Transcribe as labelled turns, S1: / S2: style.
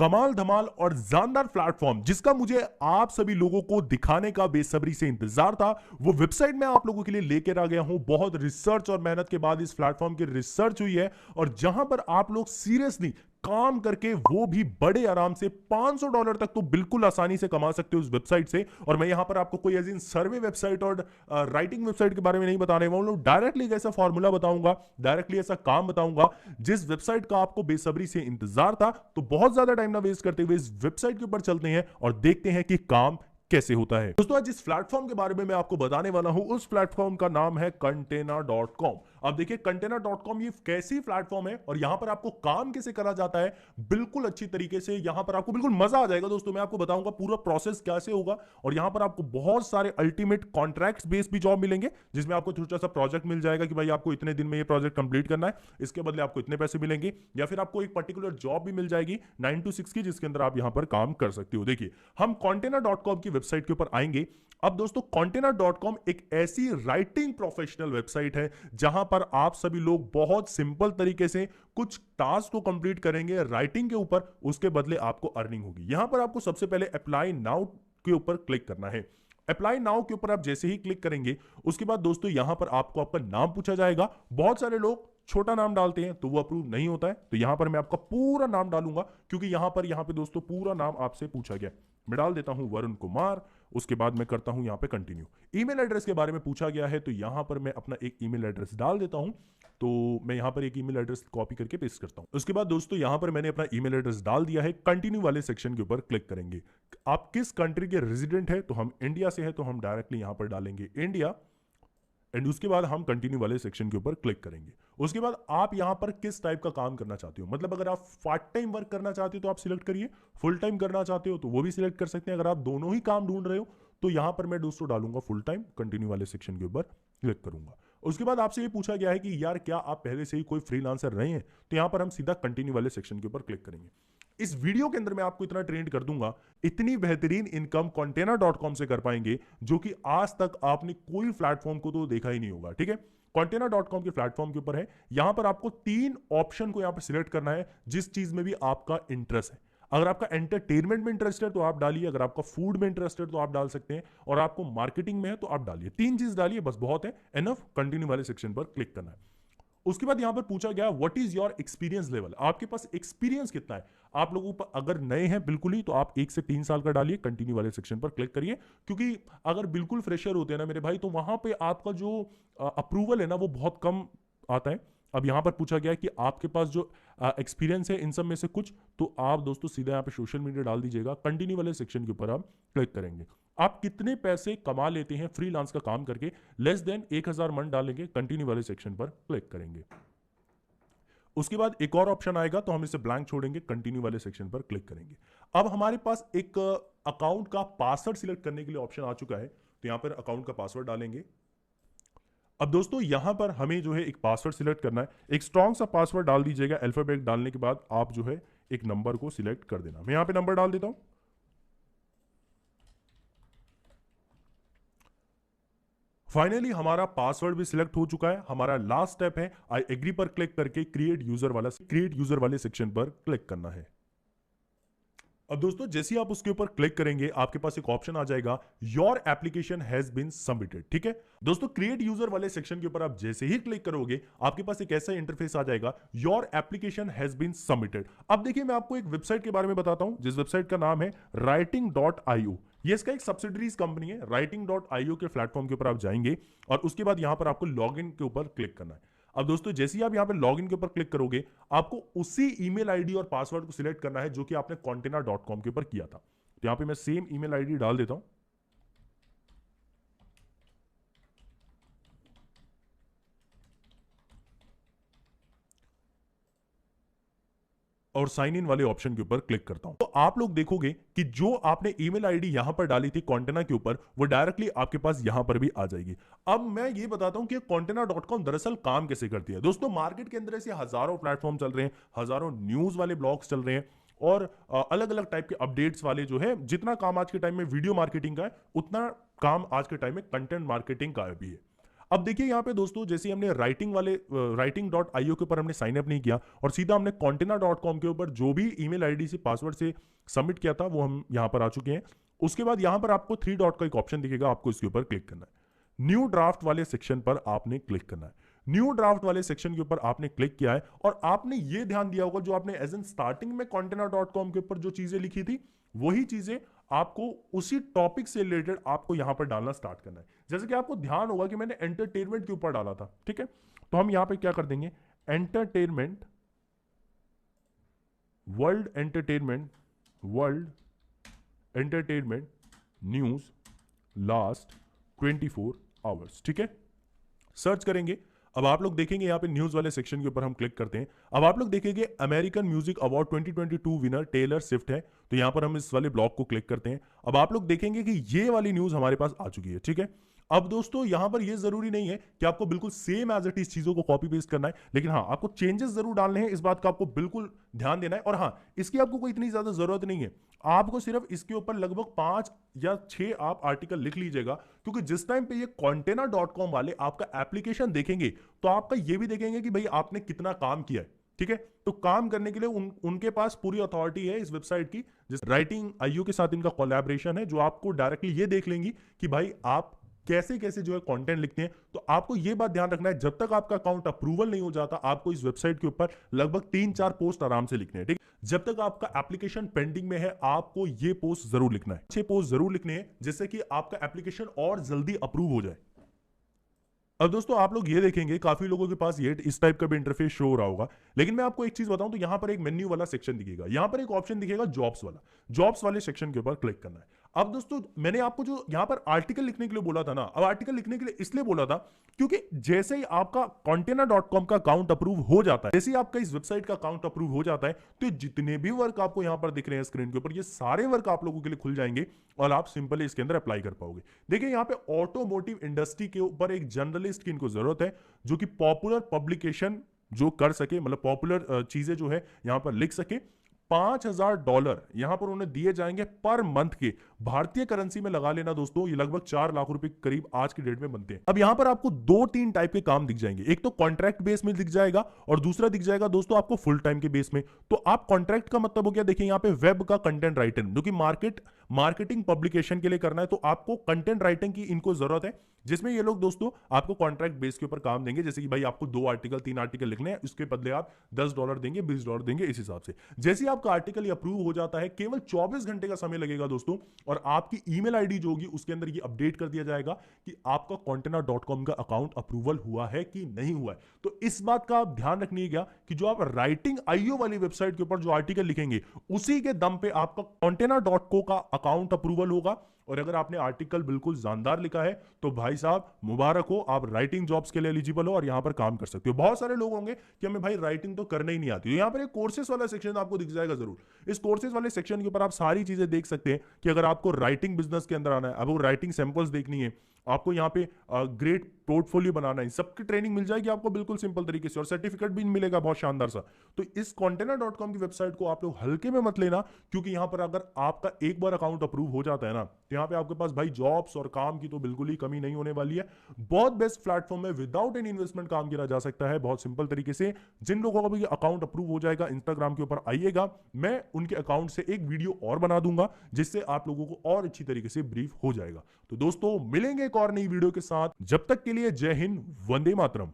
S1: कमाल धमाल और जानदार प्लेटफॉर्म जिसका मुझे आप सभी लोगों को दिखाने का बेसब्री से इंतजार था, वो वेबसाइट मैं आप लोगों के लिए लेकर आ गया हूं। बहुत रिसर्च और मेहनत के बाद इस प्लेटफॉर्म की रिसर्च हुई है और जहां पर आप लोग सीरियसली काम करके वो भी बड़े आराम से $500 तक तो बिल्कुल आसानी से कमा सकते हो उस वेबसाइट से। और मैं यहां पर आपको कोई एज इन सर्वे वेबसाइट और राइटिंग वेबसाइट के बारे में नहीं बताने वाला हूं। डायरेक्टली एक ऐसा फॉर्मूला बताऊंगा, डायरेक्टली ऐसा काम बताऊंगा जिस वेबसाइट का आपको बेसब्री से इंतजार था। तो बहुत ज्यादा टाइम ना वेस्ट करते हुए इस वेबसाइट के ऊपर चलते हैं और देखते हैं कि काम कैसे होता है। दोस्तों आज जिस प्लेटफॉर्म के बारे में मैं आपको बताने वाला हूं उस प्लेटफॉर्म का नाम है Container.com। अब देखिए Container.com ये कैसी प्लेटफॉर्म है और यहां पर आपको काम कैसे करा जाता है बिल्कुल अच्छी तरीके से। यहां पर आपको बिल्कुल मजा आ जाएगा दोस्तों। मैं आपको बताऊंगा पूरा प्रोसेस कैसे होगा और यहां पर आपको बहुत सारे अल्टीमेट कॉन्ट्रैक्ट्स बेस भी जॉब मिलेंगे जिसमें आपको छोटा सा प्रोजेक्ट मिल जाएगा कि भाई आपको इतने दिन में ये प्रोजेक्ट कंप्लीट करना है, इसके बदले आपको इतने पैसे मिलेंगे। या फिर आपको एक पर्टिकुलर जॉब भी मिल जाएगी 9 to 6 की जिसके अंदर आप यहां पर काम कर सकते हो। देखिए हम Container.com की वेबसाइट के ऊपर आएंगे। अब दोस्तों Container.com एक ऐसी राइटिंग प्रोफेशनल वेबसाइट है जहां पर आप सभी लोग बहुत सिंपल तरीके से कुछ टास्क को कंप्लीट करेंगे राइटिंग के ऊपर, उसके बदले आपको अर्निंग होगी। यहां पर आपको सबसे पहले अप्लाई नाउ के ऊपर क्लिक करना है। अप्लाई नाउ के ऊपर आप जैसे ही क्लिक करेंगे उसके बाद दोस्तों यहां पर आपको आपका नाम पूछा जाएगा। बहुत सारे लोग छोटा नाम डालते हैं तो वो अप्रूव नहीं होता है, तो यहां पर मैं आपका पूरा नाम डालूंगा क्योंकि यहां पे दोस्तों पूरा नाम आपसे पूछा गया। मैं डाल देता हूं वरुण कुमार। उसके बाद मैं करता हूं यहां पे कंटिन्यू। ईमेल एड्रेस के बारे में पूछा गया है तो यहां पर मैं अपना एक ईमेल एड्रेस डाल देता हूं। तो मैं यहां पर एक ईमेल एड्रेस कॉपी करके पेस्ट करता हूं। उसके बाद दोस्तों यहां पर मैंने अपना ईमेल एड्रेस डाल दिया है। कंटिन्यू वाले सेक्शन के ऊपर क्लिक करेंगे। आप किस कंट्री के रेजिडेंट है, तो हम इंडिया से है तो हम डायरेक्टली यहां पर डालेंगे इंडिया। एंड उसके बाद हम कंटिन्यू वाले सेक्शन के ऊपर क्लिक करेंगे। उसके बाद आप यहां पर किस टाइप का काम करना चाहते हो, मतलब अगर आप पार्ट टाइम वर्क करना चाहते हो तो आप सिलेक्ट करिए, फुल टाइम करना चाहते हो तो वो भी सिलेक्ट कर सकते हैं। अगर आप दोनों ही काम ढूंढ रहे हो तो यहां पर मैं दोस्तों डालूंगा फुल टाइम, कंटिन्यू वाले सेक्शन के ऊपर क्लिक करूंगा। उसके बाद आपसे ये पूछा गया है कि यार क्या आप पहले से ही कोई फ्रीलांसर रहे हैं, तो यहां पर हम सीधा कंटिन्यू वाले सेक्शन के ऊपर क्लिक करेंगे। इस वीडियो के अंदर मैं आपको इतना ट्रेंड कर दूंगा, इतनी बेहतरीन इनकम Container.com से कर पाएंगे जो कि आज तक आपने कोई प्लेटफॉर्म को तो देखा ही नहीं होगा। ठीक है, Container.com के प्लेटफॉर्म के ऊपर है। यहां पर आपको 3 ऑप्शन को यहां पर सिलेक्ट करना है जिस चीज में भी आपका इंटरेस्ट है। अगर आपका एंटरटेनमेंट में इंटरेस्ट है तो आप डालिए, अगर आपका फूड में इंटरेस्ट है तो आप डाल सकते हैं, और आपको मार्केटिंग में है तो आप डालिए। 3 चीज डालिए, बस बहुत है, एनफ। कंटिन्यू वाले सेक्शन पर क्लिक करना है। उसके बाद यहां पर पूछा गया what is your experience level, आपके पास एक्सपीरियंस कितना है। आप लोगों पर अगर नए हैं बिल्कुल ही तो आप 1 से 3 साल का डालिए, कंटिन्यू वाले सेक्शन पर क्लिक करिए। क्योंकि अगर बिल्कुल फ्रेशर होते हैं ना मेरे भाई तो वहां पे आपका जो अप्रूवल है ना वो बहुत कम आता है। अब यहां पर पूछा गया है कि आपके पास जो एक्सपीरियंस है इन सब में से कुछ, तो आप दोस्तों सीधा यहां पे सोशल मीडिया डाल दीजिएगा। कंटिन्यू वाले सेक्शन के ऊपर आप क्लिक करेंगे। आप कितने पैसे कमा लेते हैं फ्रीलांस का काम करके, लेस देन 1000 मंथ डालेंगे, कंटिन्यू वाले सेक्शन पर क्लिक करेंगे। उसके बाद एक और ऑप्शन आएगा तो हम इसे ब्लैंक छोड़ेंगे, कंटिन्यू वाले सेक्शन पर क्लिक करेंगे। अब हमारे पास एक अकाउंट का पासवर्ड सिलेक्ट करने के लिए ऑप्शन आ चुका है, तो यहां पर अकाउंट का पासवर्ड डालेंगे। अब दोस्तों यहां पर हमें जो है एक पासवर्ड सिलेक्ट करना है। एक स्ट्रॉन्ग सा पासवर्ड डाल दीजिएगा। अल्फाबेट डालने के बाद आप जो है एक नंबर को सिलेक्ट कर देना। मैं यहां पे नंबर डाल देता हूं। फाइनली हमारा पासवर्ड भी सिलेक्ट हो चुका है। हमारा लास्ट स्टेप है आई एग्री पर क्लिक करके क्रिएट यूजर वाले सेक्शन पर क्लिक करना है। अब दोस्तों जैसे ही आप उसके ऊपर क्लिक करेंगे आपके पास एक ऑप्शन आ जाएगा your application has been submitted. ठीक है दोस्तों, क्रिएट यूजर वाले सेक्शन के ऊपर आप जैसे ही क्लिक करोगे आपके पास एक ऐसा इंटरफेस आ जाएगा, your application has been submitted. अब देखिए मैं आपको एक वेबसाइट के बारे में बताता हूं जिस वेबसाइट का नाम है writing.io। ये इसका एक सब्सिडरीज कंपनी है। writing.io के प्लेटफॉर्म के ऊपर आप जाएंगे और उसके बाद यहां पर आपको लॉगिन के ऊपर क्लिक करना है। अब दोस्तों जैसे ही आप यहां पे लॉगिन के ऊपर क्लिक करोगे आपको उसी ईमेल आईडी और पासवर्ड को सिलेक्ट करना है जो कि आपने Container.com के ऊपर किया था। तो यहां पे मैं सेम ईमेल आईडी डाल देता हूं। और साइन इन वाले ऑप्शन के ऊपर क्लिक करता हूं, तो आप लोग देखोगे कि जो आपने ईमेल आईडी यहां पर डाली थी Container के ऊपर वो डायरेक्टली आपके पास यहां पर भी आ जाएगी। अब मैं ये बताता हूं कि Container.com दरअसल काम कैसे करती है। दोस्तों मार्केट के अंदर ऐसे हजारों प्लेटफॉर्म चल रहे हैं, हजारों न्यूज वाले ब्लॉग्स चल रहे हैं और अलग अलग टाइप के अपडेट्स वाले जो है। जितना काम आज के टाइम में वीडियो मार्केटिंग का है उतना काम आज के टाइम में कंटेंट मार्केटिंग का भी है। अब देखिए यहाँ पे दोस्तों, जैसे हमने writing.io के ऊपर हमने साइन अप नहीं किया और सीधा हमने contina.com के ऊपर जो भी ईमेल आईडी से पासवर्ड से सबमिट किया था वो हम यहाँ पर आ चुके हैं। उसके बाद यहाँ पर आपको 3 डॉट का एक ऑप्शन दिखेगा, आपको इसके ऊपर क्लिक करना है। न्यू ड्राफ्ट वाले सेक्शन पर आपने क्लिक करना है। न्यू ड्राफ्ट वाले सेक्शन के ऊपर आपने क्लिक किया है और आपने ये ध्यान दिया होगा जो आपने एज एन स्टार्टिंग में contina.com के ऊपर जो चीजें लिखी थी वही चीजें आपको उसी टॉपिक से रिलेटेड आपको यहां पर डालना स्टार्ट करना है। जैसे कि आपको ध्यान होगा कि मैंने एंटरटेनमेंट के ऊपर डाला था, ठीक है, तो हम यहां पे क्या कर देंगे, entertainment, world entertainment news last 24 hours, ठीक है, सर्च करेंगे। अब आप लोग देखेंगे यहाँ पे न्यूज वाले सेक्शन के ऊपर हम क्लिक करते हैं। अब आप लोग देखेंगे American music award 2022 winner Taylor Swift है, तो यहां पर हम इस वाले ब्लॉग को क्लिक करते हैं। अब आप लोग देखेंगे कि ये वाली न्यूज हमारे पास आ चुकी है, ठीक है। अब दोस्तों यहां पर ये जरूरी नहीं है कि आपको बिल्कुल सेम एज इट इज चीजों को कॉपी पेस्ट करना है, लेकिन हाँ आपको चेंजेस जरूर डालने हैं, इस बात का आपको बिल्कुल ध्यान देना है। और हाँ, इसकी आपको कोई इतनी ज्यादा जरूरत नहीं है, आपको सिर्फ इसके ऊपर लगभग 5 या 6 आप आर्टिकल लिख लीजिएगा, क्योंकि जिस टाइम पे ये contina.com वाले आपका एप्लीकेशन देखेंगे तो आपका ये भी देखेंगे कि भाई आपने कितना काम किया है, ठीक है। तो काम करने के लिए उनके पास पूरी अथॉरिटी है इस वेबसाइट की, जिस writing.io के साथ इनका कोलैबोरेशन है, जो आपको डायरेक्टली ये देख लेंगी कि भाई आप कैसे कैसे जो है कंटेंट लिखते हैं। तो आपको ये बात ध्यान रखना है, जब तक आपका अकाउंट अप्रूवल नहीं हो जाता आपको इस वेबसाइट के ऊपर लगभग 3-4 पोस्ट आराम से लिखने हैं, ठीक। जब तक आपका एप्लीकेशन पेंडिंग में है आपको ये पोस्ट जरूर लिखना है, 6 पोस्ट जरूर लिखने हैं, जिससे कि आपका एप्लीकेशन और जल्दी अप्रूव हो जाए। अब दोस्तों आप लोग ये देखेंगे काफी लोगों के पास ये इस टाइप का भी इंटरफेस शो हो रहा होगा, लेकिन मैं आपको एक चीज बताऊं तो यहां पर एक मेन्यू वाला सेक्शन दिखेगा, यहां पर एक ऑप्शन दिखेगा जॉब्स वाला, जॉब्स वाले सेक्शन के ऊपर क्लिक करना है। अब दोस्तों मैंने आपको जो यहां पर आर्टिकल लिखने के लिए बोला था ना, अब आर्टिकल लिखने के लिए इसलिए बोला था क्योंकि जैसे ही आपका contina.com का अकाउंट अप्रूव हो जाता है, जैसे ही आपका इस वेबसाइट का अकाउंट अप्रूव हो जाता है, तो जितने भी वर्क आपको यहां पर दिख रहे हैं स्क्रीन के ऊपर, ये सारे वर्क आप लोगों के लिए खुल जाएंगे और आप सिंपली इसके अंदर अप्लाई कर पाओगे। देखिए यहां पे ऑटोमोटिव इंडस्ट्री के ऊपर एक जर्नलिस्ट की इनको जरूरत है जो कि पॉपुलर पब्लिकेशन जो कर सके, मतलब पॉपुलर चीजें जो है यहां पर लिख सके। $5000 यहां पर उन्हें दिए जाएंगे पर मंथ के, भारतीय करेंसी में लगा लेना दोस्तों, ये लगभग 4 लाख रुपए करीब आज की डेट में बनते हैं। अब यहां पर आपको 2-3 टाइप के काम दिख जाएंगे, एक तो कॉन्ट्रैक्ट बेस में दिख जाएगा और दूसरा दिख जाएगा दोस्तों आपको फुल टाइम के बेस में। तो आप कॉन्ट्रैक्ट का मतलब हो गया, देखिए यहां पे वेब का कंटेंट राइटर जो कि मार्केटिंग पब्लिकेशन के लिए करना है, तो आपको कंटेंट राइटिंग की इनको जरूरत है, जिसमें ये लोग दोस्तों आपको कॉन्ट्रैक्ट बेस के ऊपर काम देंगे। जैसे कि भाई आपको 2 आर्टिकल 3 आर्टिकल लिखने हैं, उसके बदले आप $10 देंगे, $20 देंगे, इस हिसाब से। जैसे आपका आर्टिकल अप्रूव हो जाता है, केवल 24 घंटे का समय लगेगा दोस्तों, और आपकी ईमेल आईडी जो होगी उसके अंदर ये अपडेट कर दिया जाएगा कि आपका contina.com का अकाउंट अप्रूवल हुआ है कि नहीं हुआ है। तो इस बात का आप ध्यान रखिएगा कि जो आप writing.io वाली वेबसाइट के ऊपर जो आर्टिकल लिखेंगे उसी के दम पे आपका contina.co का अकाउंट अप्रूवल होगा। और अगर आपने आर्टिकल बिल्कुल जानदार लिखा है तो भाई साहब मुबारक हो, आप राइटिंग जॉब्स के लिए एलिजिबल हो और यहां पर काम कर सकते हो। बहुत सारे लोग होंगे कि हमें भाई राइटिंग तो करना ही नहीं आती, तो यहां पर एक कोर्सेज वाला सेक्शन आपको दिख जाएगा जरूर। इस कोर्सेज वाले सेक्शन के ऊपर आप सारी चीजें देख सकते हैं कि अगर आपको राइटिंग बिजनेस के अंदर आना है, अब वो राइटिंग सैंपल्स देखनी है, आपको यहाँ पे ग्रेट पोर्टफोलियो बनाना है, सबकी ट्रेनिंग मिल जाएगी आपको बिल्कुल सिंपल तरीके से, और सर्टिफिकेट भी मिलेगा बहुत शानदार सा। तो इस contina.com की वेबसाइट को आप लोग हल्के में मत लेना, क्योंकि यहां पर अगर आपका एक बार अकाउंट अप्रूव हो जाता है ना, तो यहां पे आपके पास भाई जॉब्स और काम की तो बिल्कुल ही कमी नहीं होने वाली है। बहुत बेस्ट प्लेटफॉर्म है, विदाउट एनी इन्वेस्टमेंट काम किया जा सकता है बहुत सिंपल तरीके से। जिन लोगों का भी अकाउंट अप्रूव हो जाएगा, इंस्टाग्राम के ऊपर आइएगा, मैं उनके अकाउंट से एक वीडियो और बना दूंगा जिससे आप लोगों को और अच्छी तरीके से ब्रीफ हो जाएगा। तो दोस्तों मिलेंगे एक और नई वीडियो के साथ, जब तक के लिए जय हिंद, वंदे मातरम।